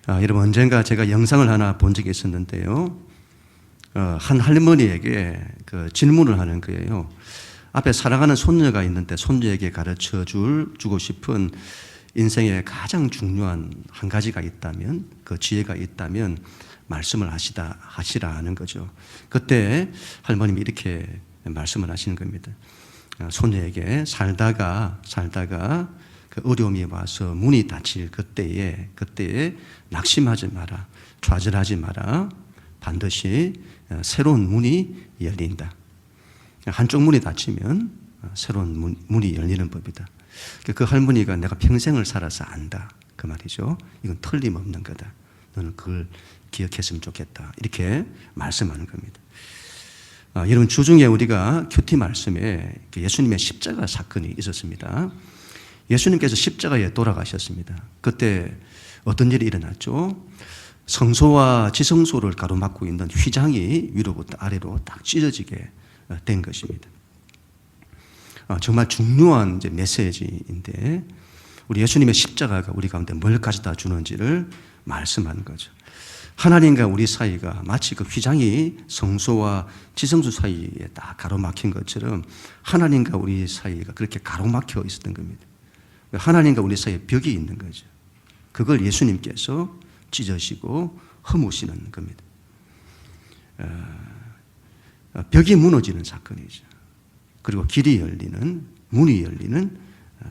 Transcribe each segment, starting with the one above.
여러분, 언젠가 제가 영상을 하나 본 적이 있었는데요. 한 할머니에게 그 질문을 하는 거예요. 앞에 사랑하는 손녀가 있는데 손녀에게 가르쳐 주고 싶은 인생의 가장 중요한 한 가지가 있다면, 그 지혜가 있다면 말씀을 하시라 하는 거죠. 그때 할머님이 이렇게 말씀을 하시는 겁니다. 손녀에게 살다가 그 어려움이 와서 문이 닫힐 그때에 낙심하지 마라, 좌절하지 마라. 반드시 새로운 문이 열린다. 한쪽 문이 닫히면 새로운 문이 열리는 법이다. 그 할머니가 내가 평생을 살아서 안다, 그 말이죠. 이건 틀림없는 거다. 너는 그걸 기억했으면 좋겠다. 이렇게 말씀하는 겁니다. 여러분, 주중에 우리가 큐티 말씀에 예수님의 십자가 사건이 있었습니다. 예수님께서 십자가에 돌아가셨습니다. 그때 어떤 일이 일어났죠? 성소와 지성소를 가로막고 있는 휘장이 위로부터 아래로 딱 찢어지게 된 것입니다. 정말 중요한 이제 메시지인데, 우리 예수님의 십자가가 우리 가운데 뭘 가져다 주는지를 말씀하는 거죠. 하나님과 우리 사이가 마치 그 휘장이 성소와 지성소 사이에 딱 가로막힌 것처럼 하나님과 우리 사이가 그렇게 가로막혀 있었던 겁니다. 하나님과 우리 사이에 벽이 있는 거죠. 그걸 예수님께서 찢으시고 허무시는 겁니다. 벽이 무너지는 사건이죠. 그리고 길이 열리는, 문이 열리는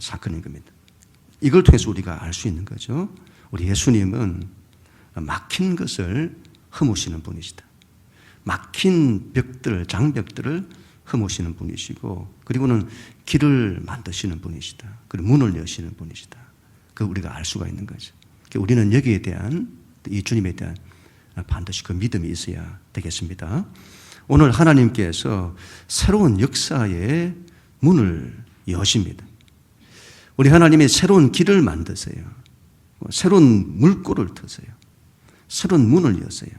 사건인 겁니다. 이걸 통해서 우리가 알 수 있는 거죠. 우리 예수님은 막힌 것을 허무시는 분이시다. 막힌 벽들, 장벽들을 허무시는 분이시고, 그리고는 길을 만드시는 분이시다. 그리고 문을 여시는 분이시다. 그걸 우리가 알 수가 있는 거죠. 우리는 여기에 대한, 이 주님에 대한 반드시 그 믿음이 있어야 되겠습니다. 오늘 하나님께서 새로운 역사의 문을 여십니다. 우리 하나님이 새로운 길을 만드세요. 새로운 물꼬를 트세요. 새로운 문을 여세요.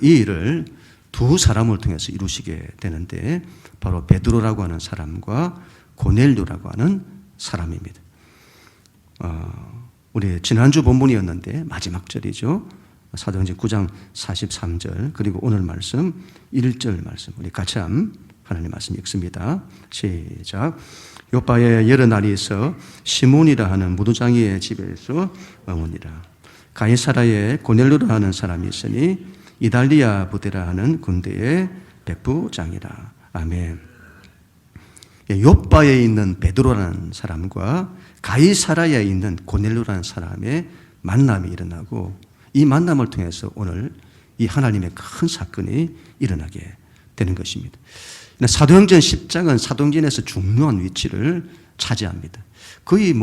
이 일을 두 사람을 통해서 이루시게 되는데, 바로 베드로라고 하는 사람과 고넬료라고 하는 사람입니다. 우리 지난주 본문이었는데 마지막 절이죠. 사도행전 9장 43절, 그리고 오늘 말씀 1절 말씀, 우리 같이 하나님 말씀 읽습니다. 시작. 요바에 여러 날이 있어 시몬이라 하는 무도장이의 집에서 머무니라. 가이사라에 고넬료라 하는 사람이 있으니 이달리아 부대라 하는 군대의 백부장이라. 아멘. 요바에 있는 베드로라는 사람과 가이사라에 있는 고넬료라는 사람의 만남이 일어나고, 이 만남을 통해서 오늘 이 하나님의 큰 사건이 일어나게 되는 것입니다. 사도행전 10장은 사도행전에서 중요한 위치를 차지합니다. 거의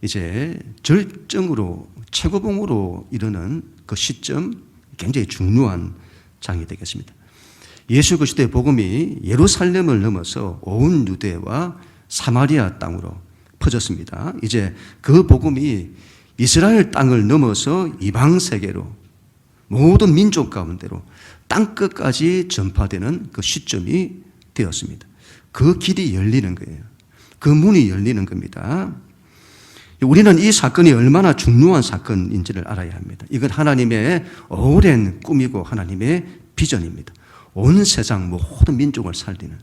이제 절정으로, 최고봉으로 이르는 그 시점, 굉장히 중요한 장이 되겠습니다. 예수 그리스도의 복음이 예루살렘을 넘어서 온 유대와 사마리아 땅으로 퍼졌습니다. 이제 그 복음이 이스라엘 땅을 넘어서 이방 세계로, 모든 민족 가운데로 땅끝까지 전파되는 그 시점이 되었습니다. 그 길이 열리는 거예요. 그 문이 열리는 겁니다. 우리는 이 사건이 얼마나 중요한 사건인지를 알아야 합니다. 이건 하나님의 오랜 꿈이고 하나님의 비전입니다. 온 세상 모든 민족을 살리는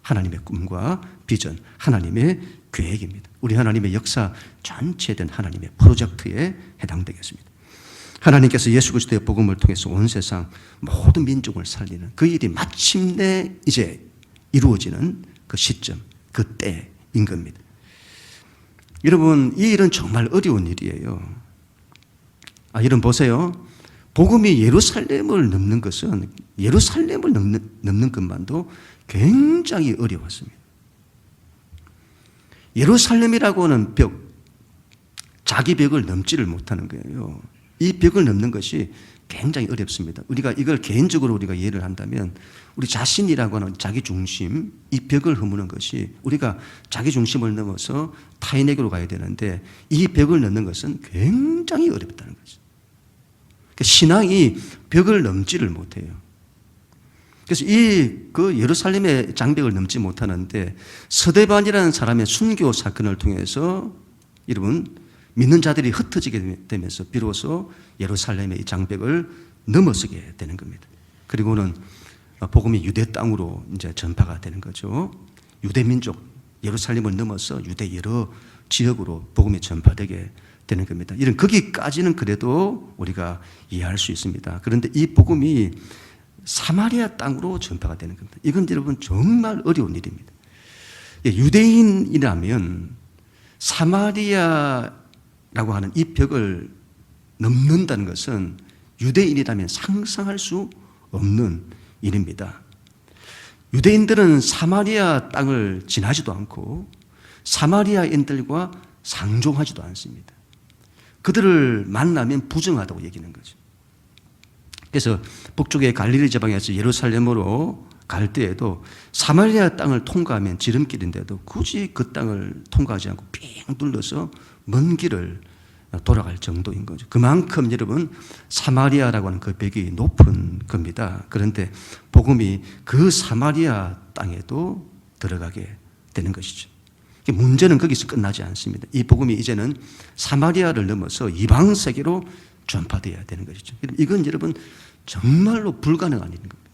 하나님의 꿈과 비전, 하나님의 계획입니다. 우리 하나님의 역사 전체에 대한 하나님의 프로젝트에 해당되겠습니다. 하나님께서 예수 그리스도의 복음을 통해서 온 세상 모든 민족을 살리는 그 일이 마침내 이제 이루어지는 그 시점, 그 때인 겁니다. 여러분, 이 일은 정말 어려운 일이에요. 여러분 보세요. 복음이 예루살렘을 넘는 것은, 예루살렘을 넘는 것만도 굉장히 어려웠습니다. 예루살렘이라고 하는 벽, 자기 벽을 넘지를 못하는 거예요. 이 벽을 넘는 것이 굉장히 어렵습니다. 우리가 이걸 개인적으로 우리가 이해를 한다면, 우리 자신이라고 하는 자기 중심, 이 벽을 허무는 것이, 우리가 자기 중심을 넘어서 타인에게로 가야 되는데 이 벽을 넘는 것은 굉장히 어렵다는 거죠. 신앙이 벽을 넘지를 못해요. 그래서 그 예루살렘의 장벽을 넘지 못하는데, 서대반이라는 사람의 순교 사건을 통해서 여러분 믿는 자들이 흩어지게 되면서 비로소 예루살렘의 이 장벽을 넘어서게 되는 겁니다. 그리고는 복음이 유대 땅으로 이제 전파가 되는 거죠. 유대 민족 예루살렘을 넘어서 유대 여러 지역으로 복음이 전파되게 되는 겁니다. 이런 거기까지는 그래도 우리가 이해할 수 있습니다. 그런데 이 복음이 사마리아 땅으로 전파가 되는 겁니다. 이건 여러분 정말 어려운 일입니다. 유대인이라면 사마리아라고 하는 이 벽을 넘는다는 것은 유대인이라면 상상할 수 없는 일입니다. 유대인들은 사마리아 땅을 지나지도 않고 사마리아인들과 상종하지도 않습니다. 그들을 만나면 부정하다고 얘기하는 거죠. 그래서 북쪽의 갈릴리 지방에서 예루살렘으로 갈 때에도 사마리아 땅을 통과하면 지름길인데도 굳이 그 땅을 통과하지 않고 삥 둘러서 먼 길을 돌아갈 정도인 거죠. 그만큼 여러분 사마리아라고 하는 그 벽이 높은 겁니다. 그런데 복음이 그 사마리아 땅에도 들어가게 되는 것이죠. 문제는 거기서 끝나지 않습니다. 이 복음이 이제는 사마리아를 넘어서 이방 세계로 전파되어야 되는 것이죠. 이건 여러분 정말로 불가능한 일인 겁니다.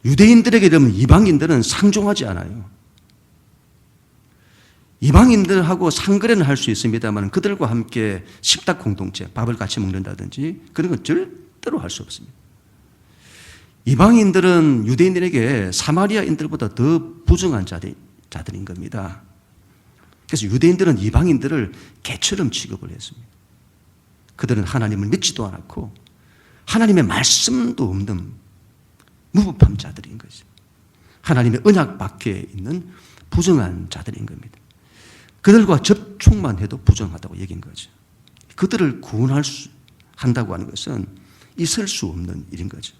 유대인들에게 되면 이방인들은 상종하지 않아요. 이방인들하고 상거래는 할 수 있습니다만 그들과 함께 식탁 공동체, 밥을 같이 먹는다든지 그런 건 절대로 할 수 없습니다. 이방인들은 유대인들에게 사마리아인들보다 더 부정한 자들인 겁니다. 그래서 유대인들은 이방인들을 개처럼 취급을 했습니다. 그들은 하나님을 믿지도 않았고 하나님의 말씀도 없는 무법한 자들인 거죠. 하나님의 언약 밖에 있는 부정한 자들인 겁니다. 그들과 접촉만 해도 부정하다고 얘기한 거죠. 그들을 한다고 하는 것은 있을 수 없는 일인 거죠.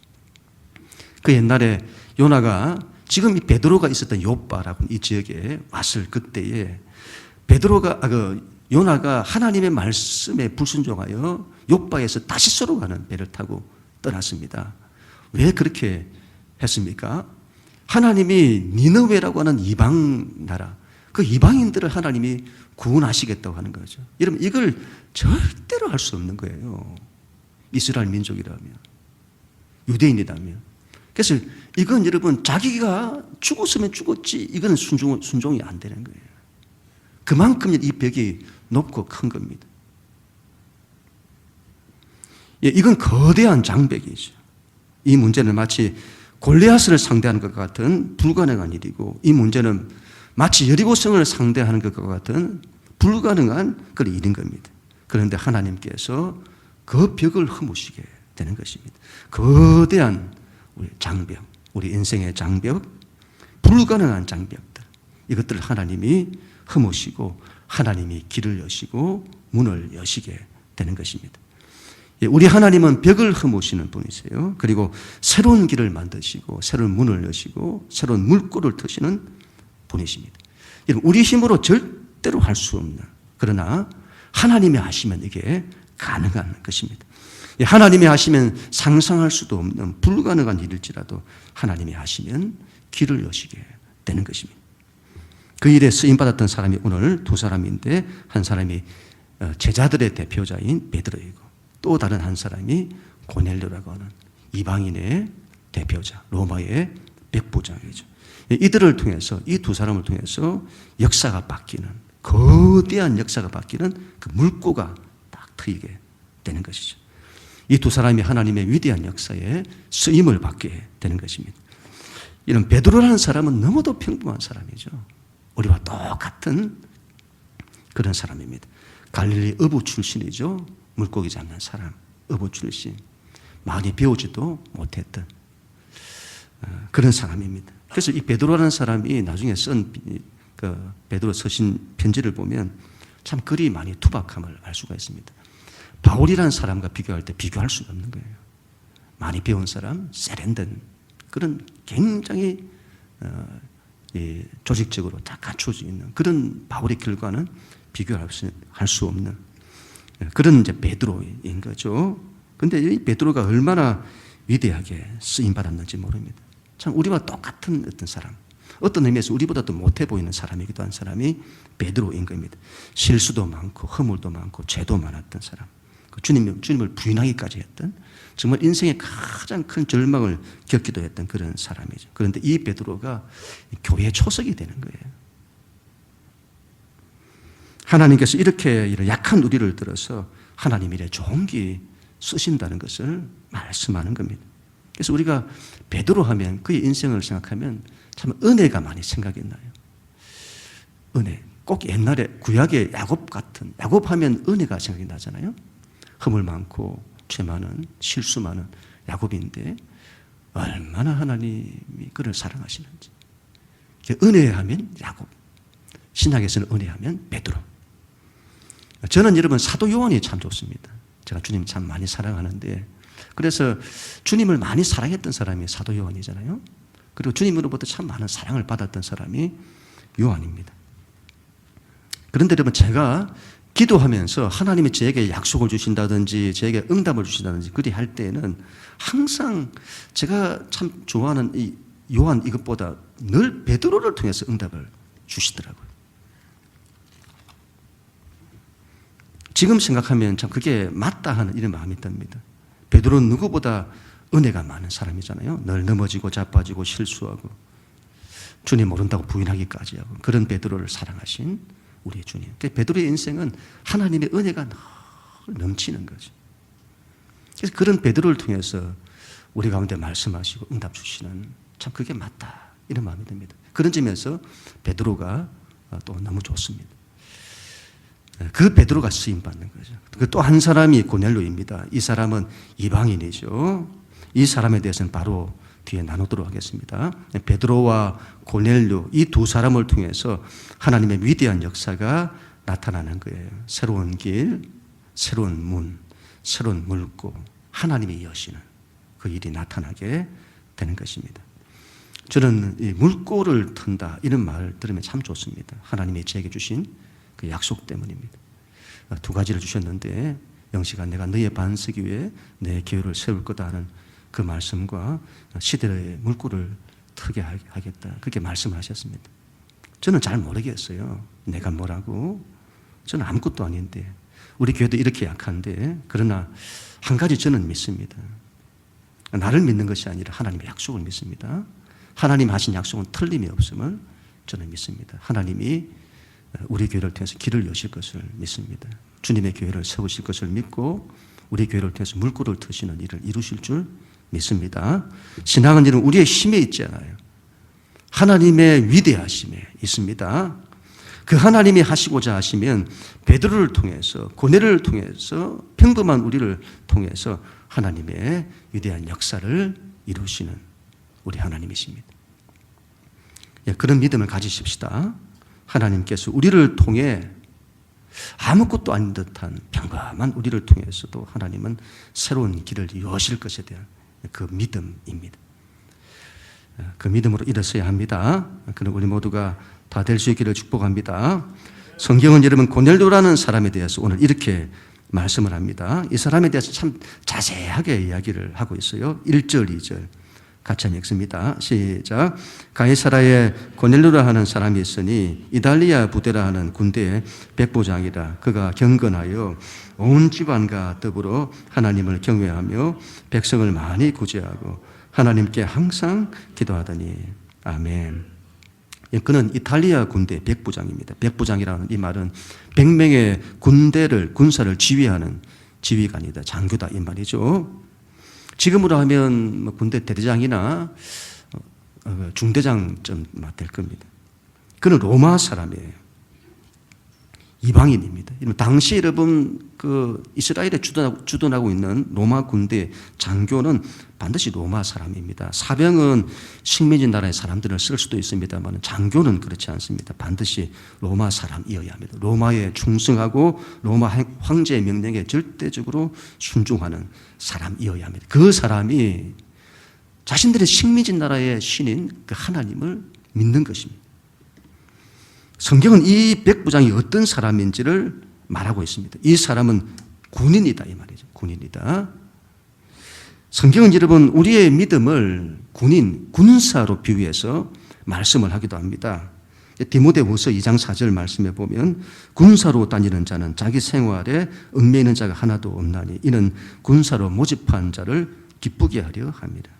그 옛날에 요나가 지금 이 베드로가 있었던 요빠라고 이 지역에 왔을 그때에 요나가 하나님의 말씀에 불순종하여 요빠에서 다시스로 가는 배를 타고 떠났습니다. 왜 그렇게 했습니까? 하나님이 니느웨라고 하는 이방 나라, 그 이방인들을 하나님이 구원하시겠다고 하는 거죠. 여러분 이걸 절대로 할 수 없는 거예요. 이스라엘 민족이라면, 유대인이라면. 그래서 이건 여러분 자기가 죽었으면 죽었지 이건 순종이 안 되는 거예요. 그만큼 이 벽이 높고 큰 겁니다. 이건 거대한 장벽이죠. 이 문제는 마치 골리앗을 상대하는 것과 같은 불가능한 일이고 이 문제는 마치 여리고성을 상대하는 것과 같은 불가능한 그런 일인 겁니다. 그런데 하나님께서 그 벽을 허무시게 되는 것입니다. 거대한 우리 장벽, 우리 인생의 장벽, 불가능한 장벽들, 이것들을 하나님이 허무시고 하나님이 길을 여시고 문을 여시게 되는 것입니다. 우리 하나님은 벽을 허무시는 분이세요. 그리고 새로운 길을 만드시고 새로운 문을 여시고 새로운 물꼬를 트시는 분이십니다. 우리 힘으로 절대로 할 수 없는, 그러나 하나님이 하시면 이게 가능한 것입니다. 하나님이 하시면 상상할 수도 없는 불가능한 일일지라도 하나님이 하시면 길을 여시게 되는 것입니다. 그 일에 쓰임받았던 사람이 오늘 두 사람인데 한 사람이 제자들의 대표자인 베드로이고 또 다른 한 사람이 고넬료라고 하는 이방인의 대표자, 로마의 백부장이죠. 이들을 통해서, 이 두 사람을 통해서 역사가 바뀌는, 거대한 역사가 바뀌는 그 물꼬가 딱 트이게 되는 것이죠. 이 두 사람이 하나님의 위대한 역사에 쓰임을 받게 되는 것입니다. 이런 베드로라는 사람은 너무도 평범한 사람이죠. 우리와 똑같은 그런 사람입니다. 갈릴리 어부 출신이죠. 물고기 잡는 사람, 어부 출신. 많이 배우지도 못했던 그런 사람입니다. 그래서 이 베드로라는 사람이 나중에 쓴 그 베드로 서신 편지를 보면 참 글이 많이 투박함을 알 수가 있습니다. 바울이라는 사람과 비교할 때 비교할 수 없는 거예요. 많이 배운 사람, 세련된 그런 굉장히 조직적으로 다 갖춰져 있는 그런 바울의 길과는 비교할 수 없는 그런 이제 베드로인 거죠. 그런데 이 베드로가 얼마나 위대하게 쓰임 받았는지 모릅니다. 참 우리와 똑같은 어떤 사람, 어떤 의미에서 우리보다도 못해 보이는 사람이기도 한 사람이 베드로인 겁니다. 실수도 많고 허물도 많고 죄도 많았던 사람, 주님을 부인하기까지 했던, 정말 인생의 가장 큰 절망을 겪기도 했던 그런 사람이죠. 그런데 이 베드로가 교회 초석이 되는 거예요. 하나님께서 이렇게 약한 우리를 들어서 하나님이 이래 종기 쓰신다는 것을 말씀하는 겁니다. 그래서 우리가 베드로 하면, 그의 인생을 생각하면 참 은혜가 많이 생각이 나요. 은혜. 꼭 옛날에 구약의 야곱 같은, 야곱하면 은혜가 생각이 나잖아요. 허물 많고 죄 많은, 실수 많은 야곱인데 얼마나 하나님이 그를 사랑하시는지. 은혜하면 야곱, 신약에서는 은혜하면 베드로. 저는 여러분 사도 요한이 참 좋습니다. 제가 주님 참 많이 사랑하는데, 그래서 주님을 많이 사랑했던 사람이 사도 요한이잖아요. 그리고 주님으로부터 참 많은 사랑을 받았던 사람이 요한입니다. 그런데 여러분, 제가 기도하면서 하나님이 저에게 약속을 주신다든지 저에게 응답을 주신다든지 그리 할 때에는 항상 제가 참 좋아하는 이 요한 이것보다 늘 베드로를 통해서 응답을 주시더라고요. 지금 생각하면 참 그게 맞다 하는 이런 마음이 듭니다. 베드로는 누구보다 은혜가 많은 사람이잖아요. 늘 넘어지고 자빠지고 실수하고 주님 모른다고 부인하기까지 하고, 그런 베드로를 사랑하신 우리의 주님. 베드로의 인생은 하나님의 은혜가 늘 넘치는 거죠. 그래서 그런 베드로를 통해서 우리 가운데 말씀하시고 응답 주시는, 참 그게 맞다 이런 마음이 듭니다. 그런 점에서 베드로가 또 너무 좋습니다. 그 베드로가 쓰임받는 거죠. 그 또 한 사람이 고넬료입니다. 이 사람은 이방인이죠. 이 사람에 대해서는 바로 뒤에 나누도록 하겠습니다. 베드로와 고넬료, 이 두 사람을 통해서 하나님의 위대한 역사가 나타나는 거예요. 새로운 길, 새로운 문, 새로운 물고, 하나님이 여시는 그 일이 나타나게 되는 것입니다. 저는 이 물고를 튼다 이런 말을 들으면 참 좋습니다. 하나님이 제게 주신 그 약속 때문입니다. 두 가지를 주셨는데, 영시가 내가 너의 반석 위에 내 교회를 세울 거다 하는 그 말씀과 시대의 물꼬를 트게 하겠다, 그렇게 말씀하셨습니다. 저는 잘 모르겠어요. 내가 뭐라고. 저는 아무것도 아닌데, 우리 교회도 이렇게 약한데, 그러나 한 가지 저는 믿습니다. 나를 믿는 것이 아니라 하나님의 약속을 믿습니다. 하나님 하신 약속은 틀림이 없음을 저는 믿습니다. 하나님이 우리 교회를 통해서 길을 여실 것을 믿습니다. 주님의 교회를 세우실 것을 믿고 우리 교회를 통해서 물꼬를 트시는 일을 이루실 줄 믿습니다. 신앙은 이런 우리의 힘에 있지 않아요. 하나님의 위대하심에 있습니다. 그 하나님이 하시고자 하시면 베드로를 통해서, 고넬료를 통해서, 평범한 우리를 통해서 하나님의 위대한 역사를 이루시는 우리 하나님이십니다. 그런 믿음을 가지십시다. 하나님께서 우리를 통해 아무것도 아닌 듯한 평범한 우리를 통해서도 하나님은 새로운 길을 여실 것에 대한 그 믿음입니다. 그 믿음으로 일어서야 합니다. 그럼 우리 모두가 다 될 수 있기를 축복합니다. 성경은 여러분 고넬료라는 사람에 대해서 오늘 이렇게 말씀을 합니다. 이 사람에 대해서 참 자세하게 이야기를 하고 있어요. 1절, 2절 같이 한번 읽습니다. 시작. 가이사라에 고넬료라 하는 사람이 있으니 이달리아 부대라 하는 군대의 백부장이라. 그가 경건하여 온 집안과 더불어 하나님을 경외하며 백성을 많이 구제하고 하나님께 항상 기도하더니. 아멘. 그는 이탈리아 군대 백부장입니다. 백부장이라는 이 말은 100명의 군사를 지휘하는 지휘관이다, 장교다 이 말이죠. 지금으로 하면 군대 대대장이나 중대장쯤 될 겁니다. 그는 로마 사람이에요. 이방인입니다. 당시 여러분 그 이스라엘에 주둔하고 있는 로마 군대 장교는 반드시 로마 사람입니다. 사병은 식민지 나라의 사람들을 쓸 수도 있습니다만 장교는 그렇지 않습니다. 반드시 로마 사람이어야 합니다. 로마에 충성하고 로마 황제의 명령에 절대적으로 순종하는 사람이어야 합니다. 그 사람이 자신들의 식민지 나라의 신인 그 하나님을 믿는 것입니다. 성경은 이 백부장이 어떤 사람인지를 말하고 있습니다. 이 사람은 군인이다 이 말이죠. 군인이다. 성경은 여러분 우리의 믿음을 군사로 비유해서 말씀을 하기도 합니다. 디모데후서 2장 4절 말씀에 보면 군사로 다니는 자는 자기 생활에 얽매이는 자가 하나도 없나니 이는 군사로 모집한 자를 기쁘게 하려 합니다.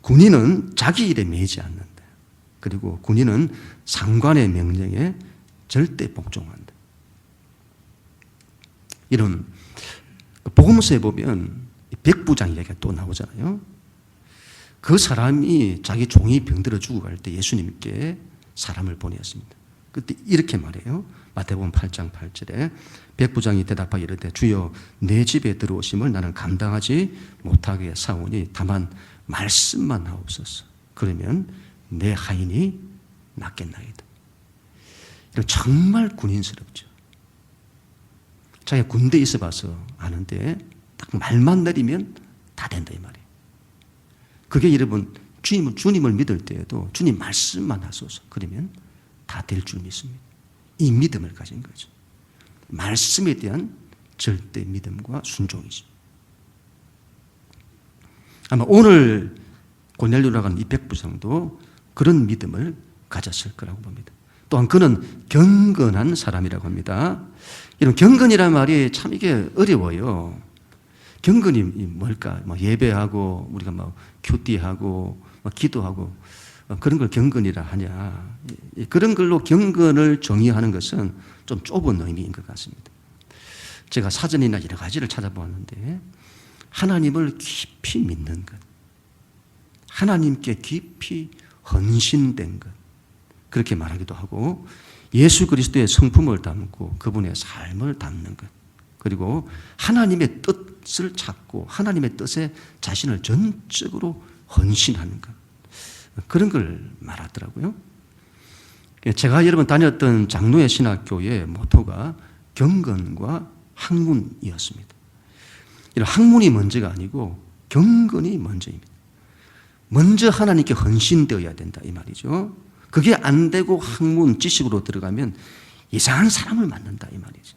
군인은 자기 일에 매이지 않는다. 그리고 군인은 상관의 명령에 절대 복종한다. 이런 복음서에 보면 백부장 이야기가 또 나오잖아요. 그 사람이 자기 종이 병들어 죽어갈 때 예수님께 사람을 보냈습니다. 그때 이렇게 말해요. 마태복음 8장 8절에 백부장이 대답하여 이르되 주여 내 집에 들어오심을 나는 감당하지 못하게 사오니 다만 말씀만 하옵소서. 그러면 내 하인이 낫겠나이다. 정말 군인스럽죠. 자기가 군대에 있어 봐서 아는데 딱 말만 내리면 다 된다 이 말이에요. 그게 여러분 주님을 믿을 때에도 주님 말씀만 하소서. 그러면 다 될 줄 믿습니다. 이 믿음을 가진 거죠. 말씀에 대한 절대 믿음과 순종이죠. 아마 오늘 고넬료라고 하는 이 백부장도 그런 믿음을 가졌을 거라고 봅니다. 또한 그는 경건한 사람이라고 합니다. 이런 경건이라는 말이 참 이게 어려워요. 경건이 뭘까? 예배하고 우리가 큐티하고 기도하고 그런 걸 경건이라 하냐? 그런 걸로 경건을 정의하는 것은 좀 좁은 의미인 것 같습니다. 제가 사전이나 여러 가지를 찾아보았는데 하나님을 깊이 믿는 것, 하나님께 깊이 헌신된 것, 그렇게 말하기도 하고 예수 그리스도의 성품을 담고 그분의 삶을 담는 것, 그리고 하나님의 뜻을 찾고 하나님의 뜻에 자신을 전적으로 헌신하는 것, 그런 걸 말하더라고요. 제가 여러분 다녔던 장로의 신학교의 모토가 경건과 학문이었습니다. 이런 학문이 먼저가 아니고 경건이 먼저입니다. 먼저 하나님께 헌신되어야 된다 이 말이죠. 그게 안 되고 학문, 지식으로 들어가면 이상한 사람을 만난다 이 말이죠.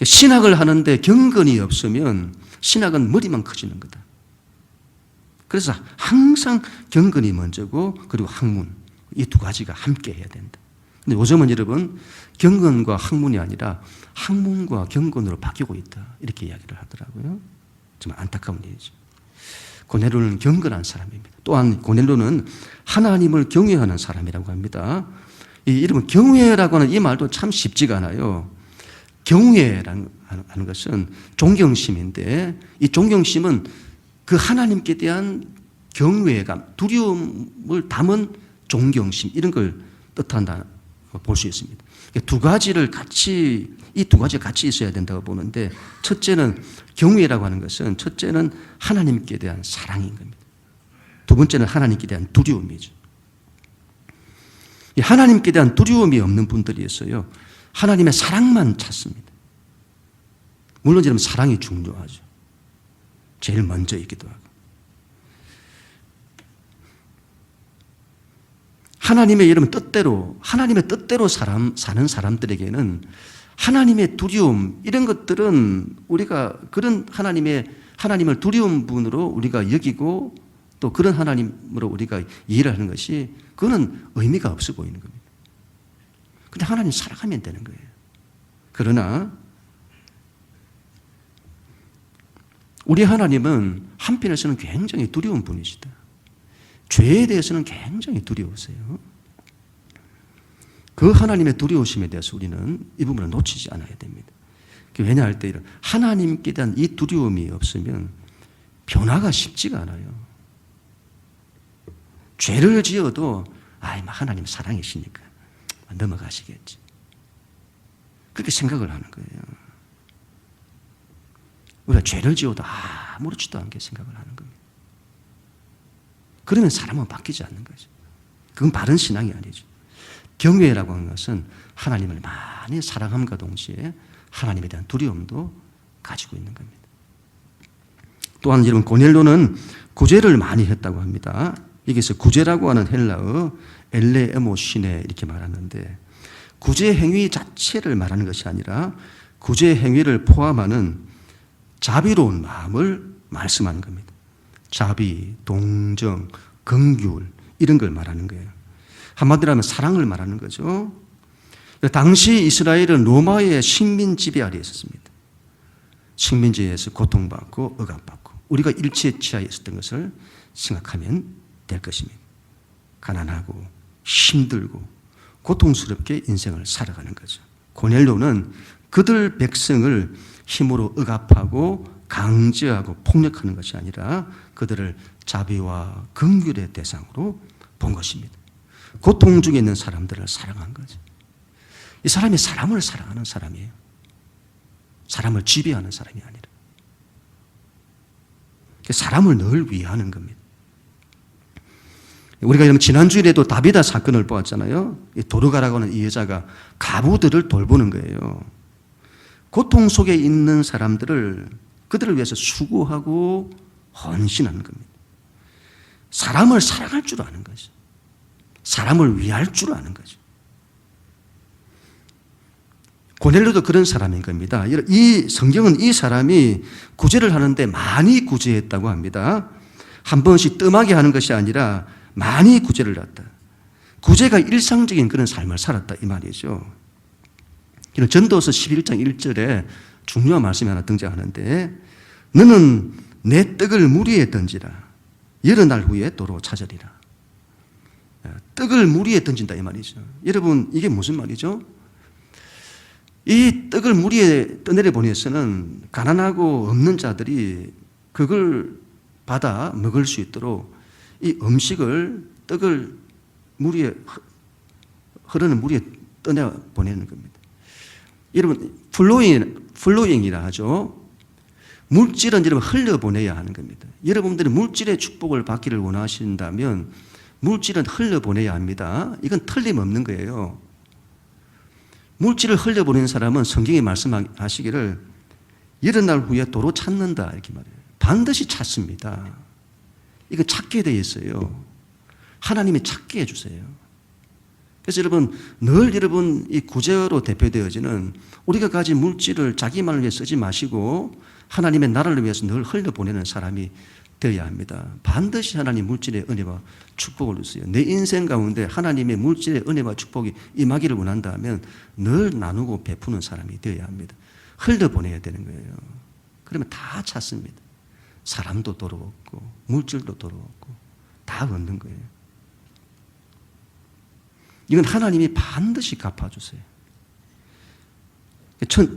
신학을 하는데 경건이 없으면 신학은 머리만 커지는 거다. 그래서 항상 경건이 먼저고 그리고 학문, 이 두 가지가 함께 해야 된다. 근데 요즘은 여러분 경건과 학문이 아니라 학문과 경건으로 바뀌고 있다 이렇게 이야기를 하더라고요. 정말 안타까운 일이죠. 고넬료는 경건한 사람입니다. 또한 고넬료는 하나님을 경외하는 사람이라고 합니다. 이 이름은 경외라고 하는 이 말도 참 쉽지가 않아요. 경외라는 것은 존경심인데 이 존경심은 그 하나님께 대한 경외감, 두려움을 담은 존경심 이런 걸 뜻한다 볼 수 있습니다. 이 두 가지가 같이 있어야 된다고 보는데 첫째는 경외라고 하는 것은 첫째는 하나님께 대한 사랑인 겁니다. 두 번째는 하나님께 대한 두려움이죠. 이 하나님께 대한 두려움이 없는 분들이 있어요. 하나님의 사랑만 찾습니다. 물론 여러분 사랑이 중요하죠. 제일 먼저이기도 하고. 하나님의 여러분 뜻대로 하나님의 뜻대로 사는 사람들에게는 하나님의 두려움 이런 것들은 우리가 그런 하나님을 두려운 분으로 우리가 여기고 또 그런 하나님으로 우리가 이해를 하는 것이 그거는 의미가 없어 보이는 겁니다. 근데 하나님 사랑하면 되는 거예요. 그러나 우리 하나님은 한편에서는 굉장히 두려운 분이시다. 죄에 대해서는 굉장히 두려우세요. 그 하나님의 두려우심에 대해서 우리는 이 부분을 놓치지 않아야 됩니다. 왜냐 할 때 하나님께 대한 이 두려움이 없으면 변화가 쉽지가 않아요. 죄를 지어도 하나님 사랑이시니까 넘어가시겠지. 그렇게 생각을 하는 거예요. 우리가 죄를 지어도 아무렇지도 않게 생각을 하는 겁니다. 그러면 사람은 바뀌지 않는 거죠. 그건 바른 신앙이 아니죠. 경외라고 하는 것은 하나님을 많이 사랑함과 동시에 하나님에 대한 두려움도 가지고 있는 겁니다. 또한 여러분 고넬료는 구제를 많이 했다고 합니다. 여기서 구제라고 하는 헬라어 엘레에모시네 이렇게 말하는데 구제 행위 자체를 말하는 것이 아니라 구제 행위를 포함하는 자비로운 마음을 말씀하는 겁니다. 자비, 동정, 긍휼 이런 걸 말하는 거예요. 한마디로 하면 사랑을 말하는 거죠. 당시 이스라엘은 로마의 식민 지배 아래에 있었습니다. 식민지에서 고통받고 억압받고 우리가 일제 치하에 있었던 것을 생각하면 될 것입니다. 가난하고 힘들고 고통스럽게 인생을 살아가는 거죠. 고넬료는 그들 백성을 힘으로 억압하고 강제하고 폭력하는 것이 아니라 그들을 자비와 긍휼의 대상으로 본 것입니다. 고통 중에 있는 사람들을 사랑한 거죠. 이 사람이 사람을 사랑하는 사람이에요. 사람을 지배하는 사람이 아니라 사람을 늘 위하는 겁니다. 우리가 지난주일에도 다비다 사건을 보았잖아요. 도르가라고 하는 이 여자가 가부들을 돌보는 거예요. 고통 속에 있는 사람들을 그들을 위해서 수고하고 헌신하는 겁니다. 사람을 사랑할 줄 아는 거죠. 사람을 위할 줄 아는 거죠. 고넬료도 그런 사람인 겁니다. 이 성경은 이 사람이 구제를 하는데 많이 구제했다고 합니다. 한 번씩 뜸하게 하는 것이 아니라 많이 구제를 했다. 구제가 일상적인 그런 삶을 살았다 이 말이죠. 이런 전도서 11장 1절에 중요한 말씀이 하나 등장하는데 너는 내 떡을 물 위에 던지라. 여러 날 후에 도로 찾으리라. 떡을 물 위에 던진다 이 말이죠. 여러분 이게 무슨 말이죠? 이 떡을 물 위에 떠내려 보내서는 가난하고 없는 자들이 그걸 받아 먹을 수 있도록 이 음식을 떡을 물 위에 흐르는 물 위에 떠내 보내는 겁니다. 여러분 플로잉이라 하죠. 물질은 여러분 흘려보내야 하는 겁니다. 여러분들이 물질의 축복을 받기를 원하신다면 물질은 흘려보내야 합니다. 이건 틀림없는 거예요. 물질을 흘려보내는 사람은 성경이 말씀하시기를 여러 날 후에 도로 찾는다 이렇게 말해요. 반드시 찾습니다. 이거 찾게 되어 있어요. 하나님이 찾게 해주세요. 그래서 여러분 늘 여러분 이 구제로 대표되어지는 우리가 가진 물질을 자기만을 위해 쓰지 마시고 하나님의 나라를 위해서 늘 흘려보내는 사람이 되어야 합니다. 반드시 하나님 물질의 은혜와 축복을 주세요. 내 인생 가운데 하나님의 물질의 은혜와 축복이 임하기를 원한다면 늘 나누고 베푸는 사람이 되어야 합니다. 흘려보내야 되는 거예요. 그러면 다 찾습니다. 사람도 도로 얻고 물질도 도로 얻고 다 얻는 거예요. 이건 하나님이 반드시 갚아주세요.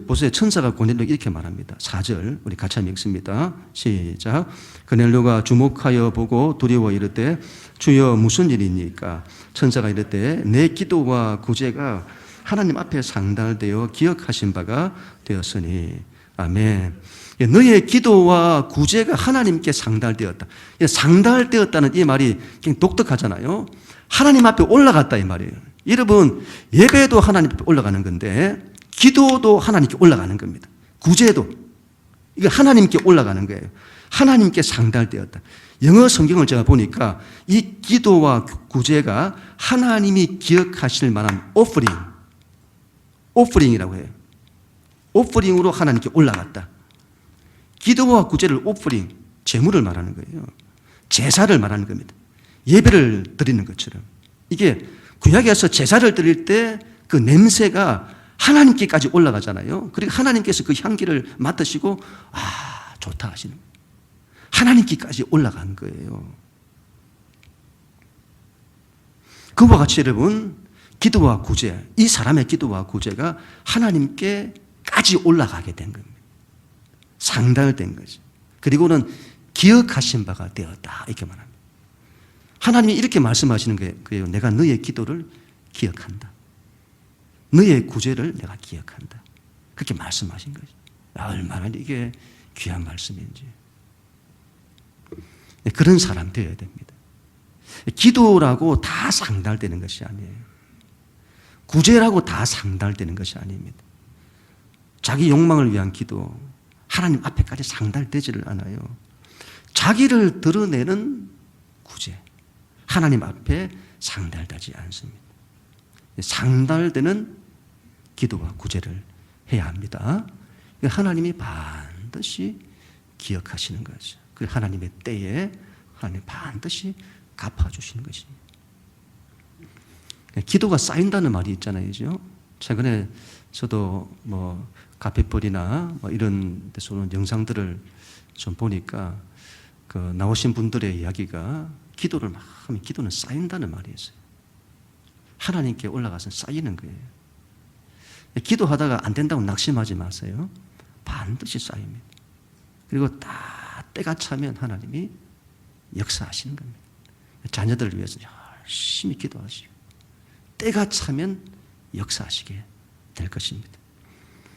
보세요. 천사가 고넬료 이렇게 말합니다. 4절 우리 같이 한번 읽습니다. 시작. 고넬료가 주목하여 보고 두려워 이르되 주여 무슨 일이니까? 천사가 이르되 내 기도와 구제가 하나님 앞에 상달되어 기억하신 바가 되었으니 아멘. 너의 기도와 구제가 하나님께 상달되었다. 상달되었다는 이 말이 굉장히 독특하잖아요. 하나님 앞에 올라갔다 이 말이에요. 여러분 예배도 하나님 앞에 올라가는 건데 기도도 하나님께 올라가는 겁니다. 구제도 이게 하나님께 올라가는 거예요. 하나님께 상달되었다. 영어 성경을 제가 보니까 이 기도와 구제가 하나님이 기억하실 만한 오퍼링이라고 해요. 오퍼링으로 하나님께 올라갔다. 기도와 구제를 오퍼링, 제물을 말하는 거예요. 제사를 말하는 겁니다. 예배를 드리는 것처럼. 이게 구약에서 제사를 드릴 때 그 냄새가 하나님께까지 올라가잖아요. 그리고 하나님께서 그 향기를 맡으시고 아 좋다 하시는 거예요. 하나님께까지 올라간 거예요. 그와 같이 여러분 기도와 구제, 이 사람의 기도와 구제가 하나님께까지 올라가게 된 겁니다. 상달된 거죠. 그리고는 기억하신 바가 되었다 이렇게 말합니다. 하나님이 이렇게 말씀하시는 거예요. 내가 너의 기도를 기억한다. 너의 구제를 내가 기억한다. 그렇게 말씀하신 거죠. 얼마나 이게 귀한 말씀인지. 그런 사람 되어야 됩니다. 기도라고 다 상달되는 것이 아니에요. 구제라고 다 상달되는 것이 아닙니다. 자기 욕망을 위한 기도, 하나님 앞에까지 상달되지를 않아요. 자기를 드러내는 구제, 하나님 앞에 상달되지 않습니다. 상달되는 기도와 구제를 해야 합니다. 하나님이 반드시 기억하시는 거죠. 그리고 하나님의 때에 하나님 반드시 갚아주시는 것입니다. 기도가 쌓인다는 말이 있잖아요. 그죠? 최근에 저도 카페벌이나 이런 데서 오는 영상들을 좀 보니까 그 나오신 분들의 이야기가 기도를 막 하면 기도는 쌓인다는 말이 있어요. 하나님께 올라가서 쌓이는 거예요. 기도하다가 안 된다고 낙심하지 마세요. 반드시 쌓입니다. 그리고 다 때가 차면 하나님이 역사하시는 겁니다. 자녀들을 위해서 열심히 기도하시고 때가 차면 역사하시게 될 것입니다.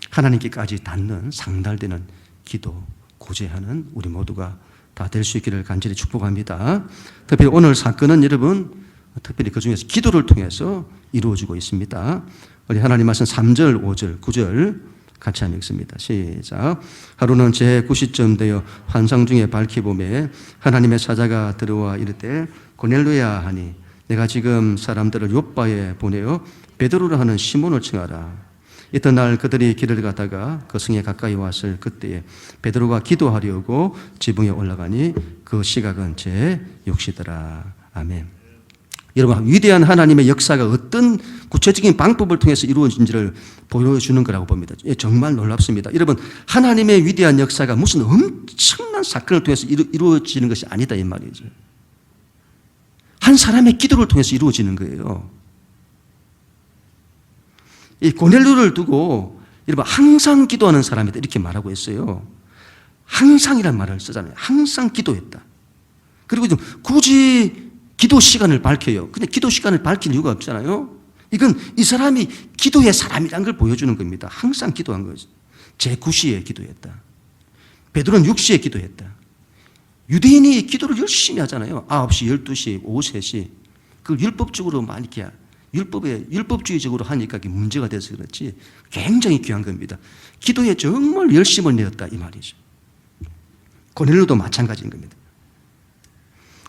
하나님께까지 닿는 상달되는 기도, 구제하는 우리 모두가 다 될 수 있기를 간절히 축복합니다. 특별히 오늘 사건은 여러분 특별히 그 중에서 기도를 통해서 이루어지고 있습니다. 우리 하나님 말씀 3절, 5절, 9절 같이 한번 읽습니다. 시작. 하루는 제9시쯤 되어 환상 중에 밝히 보매 하나님의 사자가 들어와 이르되 고넬료야 하니 내가 지금 사람들을 요바에 보내어 베드로라 하는 시몬을 청하라. 이튿날 그들이 길을 가다가 그 성에 가까이 왔을 그때에 베드로가 기도하려고 지붕에 올라가니 그 시각은 제6시더라. 아멘. 여러분, 위대한 하나님의 역사가 어떤 구체적인 방법을 통해서 이루어진지를 보여주는 거라고 봅니다. 정말 놀랍습니다. 여러분, 하나님의 위대한 역사가 무슨 엄청난 사건을 통해서 이루어지는 것이 아니다 이 말이죠. 한 사람의 기도를 통해서 이루어지는 거예요. 이 고넬료를 두고 여러분 항상 기도하는 사람이다 이렇게 말하고 있어요. 항상이란 말을 쓰잖아요. 항상 기도했다. 그리고 좀 굳이 기도 시간을 밝혀요. 근데 기도 시간을 밝힐 이유가 없잖아요. 이건 이 사람이 기도의 사람이라는 걸 보여주는 겁니다. 항상 기도한 거죠. 제9시에 기도했다. 베드로는 6시에 기도했다. 유대인이 기도를 열심히 하잖아요. 9시, 12시, 오후 3시. 그걸 율법적으로 많이 이렇게 율법주의적으로 하니까 그게 문제가 돼서 그렇지 굉장히 귀한 겁니다. 기도에 정말 열심을 내었다 이 말이죠. 고넬료도 마찬가지인 겁니다.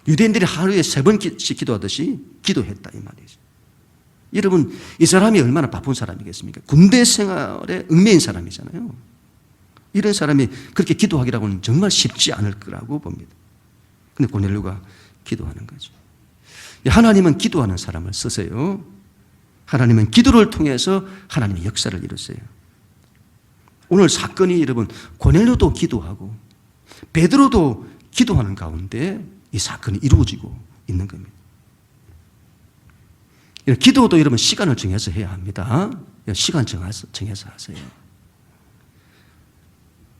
유대인들이 하루에 3번씩 기도하듯이 기도했다 이 말이죠. 여러분 이 사람이 얼마나 바쁜 사람이겠습니까? 군대 생활에 얽매인 사람이잖아요. 이런 사람이 그렇게 기도하기라고는 정말 쉽지 않을 거라고 봅니다. 그런데 고넬료가 기도하는 거죠. 하나님은 기도하는 사람을 쓰세요. 하나님은 기도를 통해서 하나님의 역사를 이루세요. 오늘 사건이 여러분 고넬료도 기도하고 베드로도 기도하는 가운데 이 사건이 이루어지고 있는 겁니다. 기도도 여러분 시간을 정해서 해야 합니다. 시간 정해서 하세요.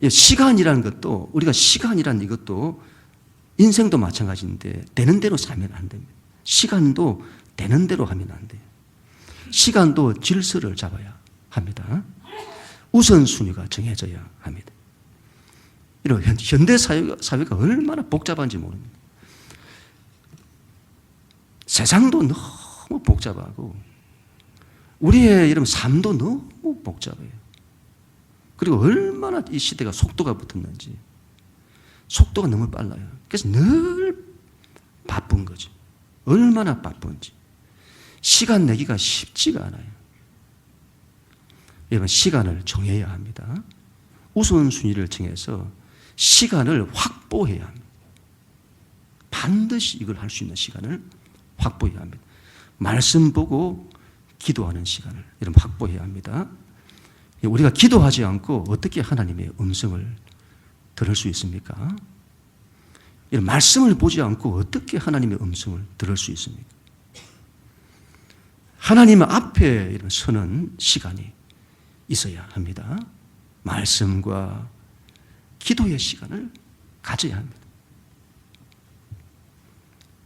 시간이라는 것도 우리가 시간이라는 이것도 인생도 마찬가지인데 되는 대로 살면 안 됩니다. 시간도 되는 대로 하면 안 돼요. 시간도 질서를 잡아야 합니다. 우선순위가 정해져야 합니다. 이런 현대 사회가 얼마나 복잡한지 모릅니다. 세상도 너무 복잡하고 우리의 여러분 삶도 너무 복잡해요. 그리고 얼마나 이 시대가 속도가 붙었는지 속도가 너무 빨라요. 그래서 늘 바쁜 거죠. 얼마나 바쁜지 시간 내기가 쉽지가 않아요. 여러분 시간을 정해야 합니다. 우선순위를 정해서 시간을 확보해야 합니다. 반드시 이걸 할 수 있는 시간을 확보해야 합니다. 말씀 보고 기도하는 시간을 여러분 확보해야 합니다. 우리가 기도하지 않고 어떻게 하나님의 음성을 들을 수 있습니까? 이런 말씀을 보지 않고 어떻게 하나님의 음성을 들을 수 있습니까? 하나님 앞에 서는 시간이 있어야 합니다. 말씀과 기도의 시간을 가져야 합니다.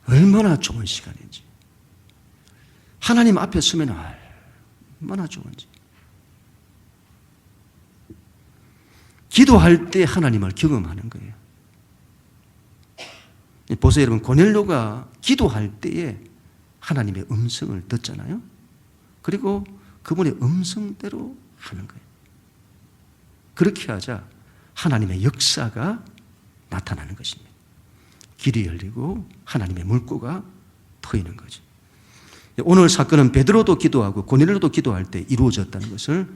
얼마나 좋은 시간인지. 하나님 앞에 서면 얼마나 좋은지. 기도할 때 하나님을 경험하는 거예요. 보세요 여러분, 고넬료가 기도할 때에 하나님의 음성을 듣잖아요. 그리고 그분의 음성대로 하는 거예요. 그렇게 하자 하나님의 역사가 나타나는 것입니다. 길이 열리고 하나님의 물고가 트이는 거죠. 오늘 사건은 베드로도 기도하고 고넬료도 기도할 때 이루어졌다는 것을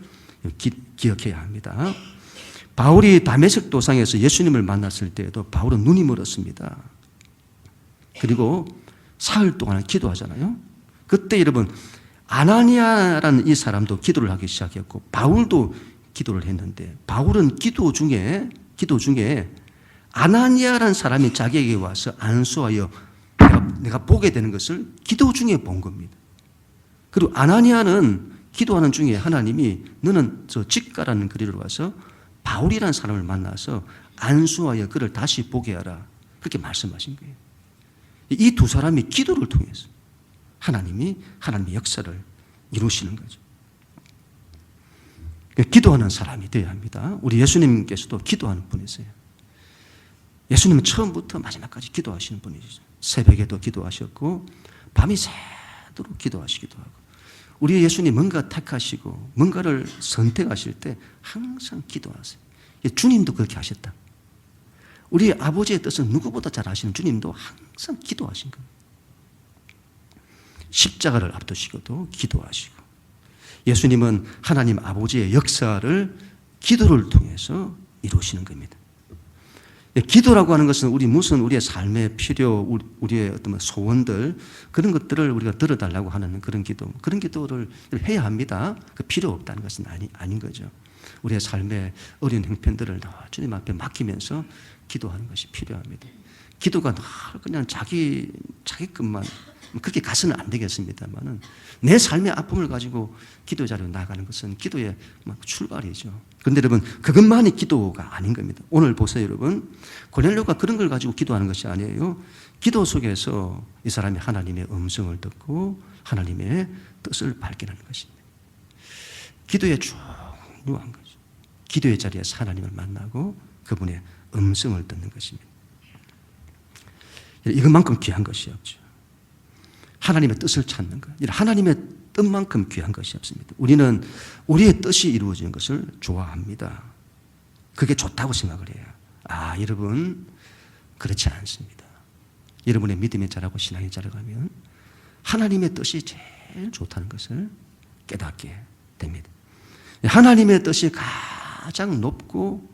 기억해야 합니다. 바울이 다메섹 도상에서 예수님을 만났을 때에도 바울은 눈이 멀었습니다. 그리고 사흘 동안 기도하잖아요. 그때 여러분 아나니아라는 이 사람도 기도를 하기 시작했고 바울도 기도를 했는데 바울은 기도 중에 아나니아라는 사람이 자기에게 와서 안수하여 내가 보게 되는 것을 기도 중에 본 겁니다. 그리고 아나니아는 기도하는 중에 하나님이 너는 저 직가라는 거리로 와서 바울이라는 사람을 만나서 안수하여 그를 다시 보게 하라. 그렇게 말씀하신 거예요. 이 두 사람이 기도를 통해서 하나님의 역사를 이루시는 거죠. 기도하는 사람이 되어야 합니다. 우리 예수님께서도 기도하는 분이세요. 예수님은 처음부터 마지막까지 기도하시는 분이시죠. 새벽에도 기도하셨고 밤이 새도록 기도하시기도 하고 우리 예수님 뭔가 택하시고 뭔가를 선택하실 때 항상 기도하세요. 주님도 그렇게 하셨다. 우리 아버지의 뜻은 누구보다 잘 아시는 주님도 항상 기도하신 겁니다. 십자가를 앞두시고도 기도하시고 예수님은 하나님 아버지의 역사를 기도를 통해서 이루시는 겁니다. 기도라고 하는 것은 우리의 삶의 필요, 우리의 어떤 소원들 그런 것들을 우리가 들어달라고 하는 그런 기도를 해야 합니다. 그 필요 없다는 것은 아닌 거죠. 우리의 삶의 어려운 형편들을 주님 앞에 맡기면서 기도하는 것이 필요합니다. 기도가 그냥 자기 것만 그렇게 가서는 안 되겠습니다만은 내 삶의 아픔을 가지고 기도 자리로 나가는 것은 기도의 출발이죠. 그런데 여러분 그것만이 기도가 아닌 겁니다. 오늘 보세요 여러분. 고넬료가 그런 걸 가지고 기도하는 것이 아니에요. 기도 속에서 이 사람이 하나님의 음성을 듣고 하나님의 뜻을 발견하는 것입니다. 기도의 중요한 거죠. 기도의 자리에서 하나님을 만나고 그분의 음성을 듣는 것입니다. 이것만큼 귀한 것이 없죠. 하나님의 뜻을 찾는 것. 하나님의 뜻만큼 귀한 것이 없습니다. 우리는 우리의 뜻이 이루어지는 것을 좋아합니다. 그게 좋다고 생각을 해요. 여러분 그렇지 않습니다. 여러분의 믿음이 자라고 신앙이 자라가면 하나님의 뜻이 제일 좋다는 것을 깨닫게 됩니다. 하나님의 뜻이 가장 높고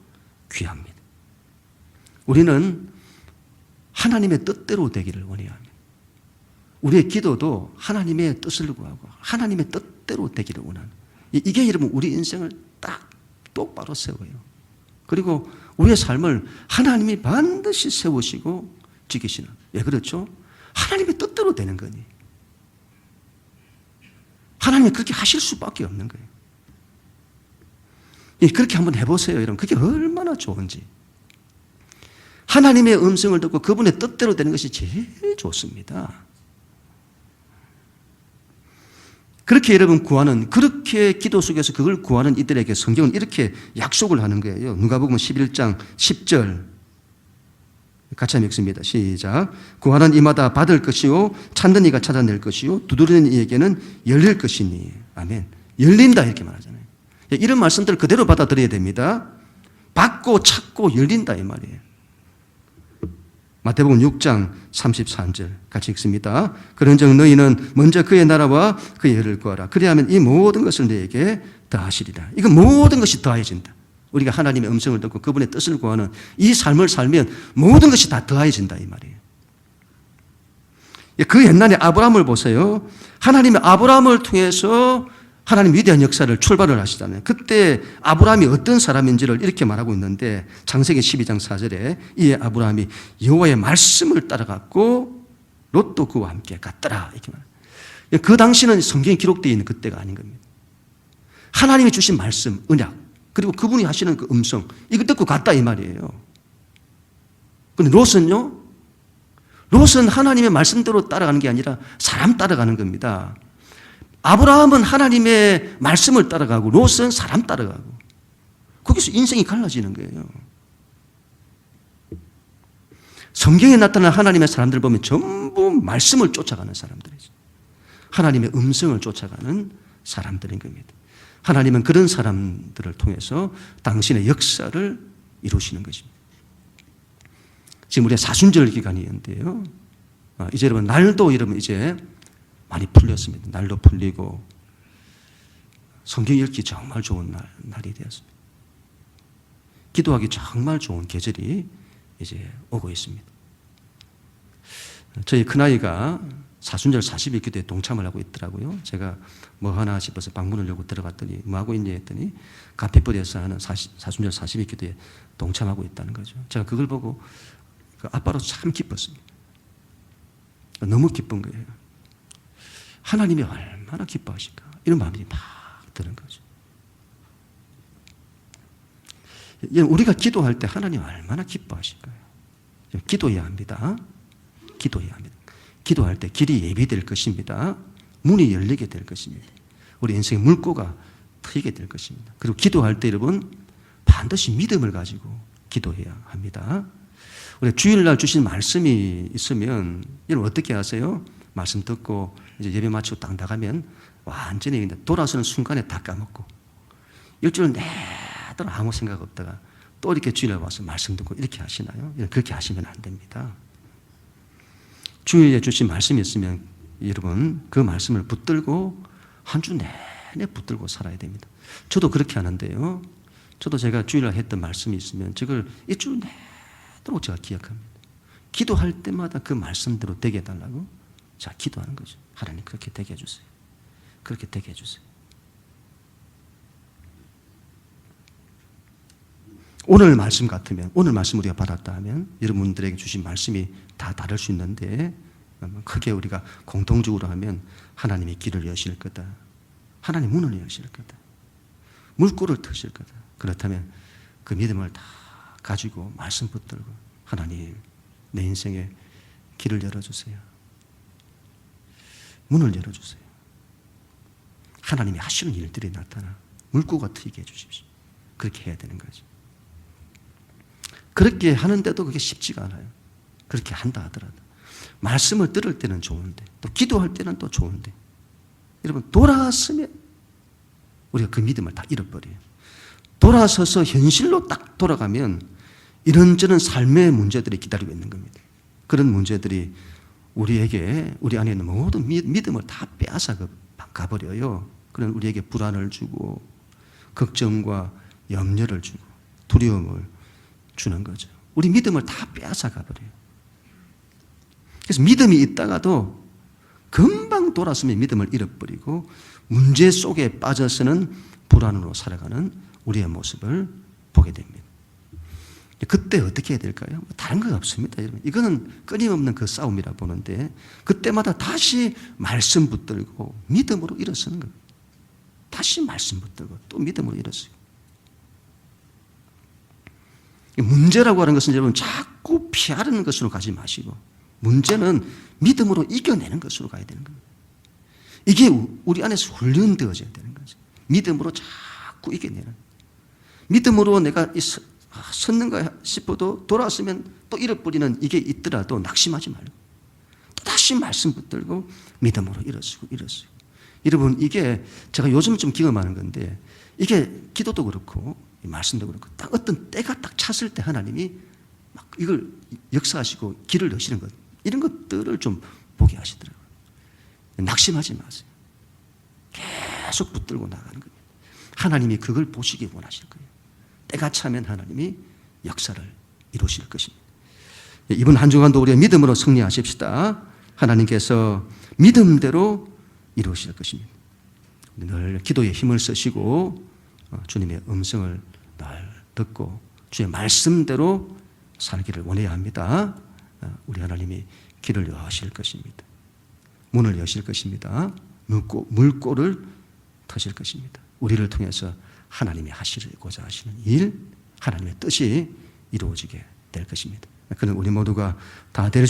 귀합니다. 우리는 하나님의 뜻대로 되기를 원해야 합니다. 우리의 기도도 하나님의 뜻을 구하고 하나님의 뜻대로 되기를 원하는 이게 여러분 우리 인생을 딱 똑바로 세워요. 그리고 우리의 삶을 하나님이 반드시 세우시고 지키시는. 왜 그렇죠? 하나님의 뜻대로 되는 거니. 하나님이 그렇게 하실 수밖에 없는 거예요. 그렇게 한번 해보세요 여러분. 그게 얼마나 좋은지. 하나님의 음성을 듣고 그분의 뜻대로 되는 것이 제일 좋습니다. 그렇게 여러분 그렇게 기도 속에서 그걸 구하는 이들에게 성경은 이렇게 약속을 하는 거예요. 누가복음 11장 10절 같이 한번 읽습니다. 시작. 구하는 이마다 받을 것이요 찾는 이가 찾아낼 것이요 두드리는 이에게는 열릴 것이니. 아멘. 열린다 이렇게 말하잖아요. 이런 말씀들을 그대로 받아들여야 됩니다. 받고 찾고 열린다 이 말이에요. 마태복음 6장 33절 같이 읽습니다. 그런즉 너희는 먼저 그의 나라와 그의 의를 구하라. 그리하면 이 모든 것을 너에게 더하시리라. 이건 모든 것이 더해진다. 우리가 하나님의 음성을 듣고 그분의 뜻을 구하는 이 삶을 살면 모든 것이 다 더해진다 이 말이에요. 그 옛날에 아브라함을 보세요. 하나님의 아브라함을 통해서 하나님 위대한 역사를 출발을 하시잖아요. 그때 아브라함이 어떤 사람인지를 이렇게 말하고 있는데 창세기 12장 4절에 이에 아브라함이 여호와의 말씀을 따라갔고 롯도 그와 함께 갔더라 이렇게 말해요. 그 당시는 성경에 기록되어 있는 그때가 아닌 겁니다. 하나님이 주신 말씀, 언약 그리고 그분이 하시는 그 음성 이거 듣고 갔다 이 말이에요. 그런데 롯은요? 롯은 하나님의 말씀대로 따라가는 게 아니라 사람 따라가는 겁니다. 아브라함은 하나님의 말씀을 따라가고 롯은 사람 따라가고 거기서 인생이 갈라지는 거예요. 성경에 나타난 하나님의 사람들 보면 전부 말씀을 쫓아가는 사람들이죠. 하나님의 음성을 쫓아가는 사람들인 겁니다. 하나님은 그런 사람들을 통해서 당신의 역사를 이루시는 것입니다. 지금 우리가 사순절 기간이었는데요. 이제 여러분 날도 여러분 이제 많이 풀렸습니다. 날도 풀리고 성경 읽기 정말 좋은 날이 되었습니다. 기도하기 정말 좋은 계절이 이제 오고 있습니다. 저희 큰아이가 사순절 40일 기도에 동참을 하고 있더라고요. 제가 뭐 하나 싶어서 방문을 열고 들어갔더니 뭐 하고 있냐 했더니 카페버리에서 하는 사순절 40일 기도에 동참하고 있다는 거죠. 제가 그걸 보고 그 아빠로서 참 기뻤습니다. 너무 기쁜 거예요. 하나님이 얼마나 기뻐하실까 이런 마음이 막 드는 거죠. 우리가 기도할 때 하나님 얼마나 기뻐하실까요? 기도해야 합니다. 기도해야 합니다. 기도할 때 길이 예비될 것입니다. 문이 열리게 될 것입니다. 우리 인생의 물꼬가 트이게 될 것입니다. 그리고 기도할 때 여러분 반드시 믿음을 가지고 기도해야 합니다. 우리 주일날 주신 말씀이 있으면 여러분 어떻게 하세요? 말씀 듣고 이제 예배 마치고 딱 나가면 완전히 돌아서는 순간에 다 까먹고 일주일 내도록 아무 생각 없다가 또 이렇게 주일날 와서 말씀 듣고 이렇게 하시나요? 그렇게 하시면 안 됩니다. 주일에 주신 말씀이 있으면 여러분 그 말씀을 붙들고 한 주 내내 붙들고 살아야 됩니다. 저도 그렇게 하는데요. 저도 제가 주일날 했던 말씀이 있으면 저걸 일주일 내도록 제가 기억합니다. 기도할 때마다 그 말씀대로 되게 해달라고 자 기도하는 거죠. 하나님 그렇게 되게 해주세요. 그렇게 되게 해주세요. 오늘 말씀 같으면 오늘 말씀 우리가 받았다 하면 여러분들에게 주신 말씀이 다 다를 수 있는데 크게 우리가 공통적으로 하면 하나님이 길을 여실 거다. 하나님 문을 여실 거다. 물꼬를 트실 거다. 그렇다면 그 믿음을 다 가지고 말씀 붙들고 하나님 내 인생에 길을 열어주세요. 문을 열어주세요. 하나님이 하시는 일들이 나타나 물꼬가 트이게 해주십시오. 그렇게 해야 되는 거죠. 그렇게 하는데도 그게 쉽지가 않아요. 그렇게 한다 하더라도. 말씀을 들을 때는 좋은데 또 기도할 때는 또 좋은데 여러분 돌아서면 우리가 그 믿음을 다 잃어버려요. 돌아서서 현실로 딱 돌아가면 이런저런 삶의 문제들이 기다리고 있는 겁니다. 그런 문제들이 우리에게 우리 안에 있는 모든 믿음을 다 빼앗아 가버려요. 그런 우리에게 불안을 주고 걱정과 염려를 주고 두려움을 주는 거죠. 우리 믿음을 다 빼앗아 가버려요. 그래서 믿음이 있다가도 금방 돌아서면 믿음을 잃어버리고 문제 속에 빠져서는 불안으로 살아가는 우리의 모습을 보게 됩니다. 그때 어떻게 해야 될까요? 다른 거 없습니다. 여러분. 이거는 끊임없는 그 싸움이라 보는데 그때마다 다시 말씀 붙들고 믿음으로 일어서는 겁니다. 다시 말씀 붙들고 또 믿음으로 일어서고. 문제라고 하는 것은 여러분 자꾸 피하려는 것으로 가지 마시고 문제는 믿음으로 이겨내는 것으로 가야 되는 겁니다. 이게 우리 안에서 훈련되어져야 되는 거죠. 믿음으로 자꾸 이겨내는. 믿음으로 내가 섰는가 싶어도 돌아서면 또 잃어버리는 이게 있더라도 낙심하지 말고 또 다시 말씀 붙들고 믿음으로 일어서고. 여러분 이게 제가 요즘 좀 경험하는 건데 이게 기도도 그렇고 말씀도 그렇고 딱 어떤 때가 딱 찼을 때 하나님이 막 이걸 역사하시고 길을 여시는 것 이런 것들을 좀 보게 하시더라고요. 낙심하지 마세요. 계속 붙들고 나가는 겁니다. 하나님이 그걸 보시기 원하실 거예요. 때가 차면 하나님이 역사를 이루실 것입니다. 이번 한 주간도 우리가 믿음으로 승리하십시다. 하나님께서 믿음대로 이루실 것입니다. 늘 기도에 힘을 쓰시고 주님의 음성을 늘 듣고 주의 말씀대로 살기를 원해야 합니다. 우리 하나님이 길을 여실 것입니다. 문을 여실 것입니다. 물꼬를 터실 것입니다. 우리를 통해서 하나님이 하시고자 하시는 일, 하나님의 뜻이 이루어지게 될 것입니다. 그는 우리 모두가 다 될 수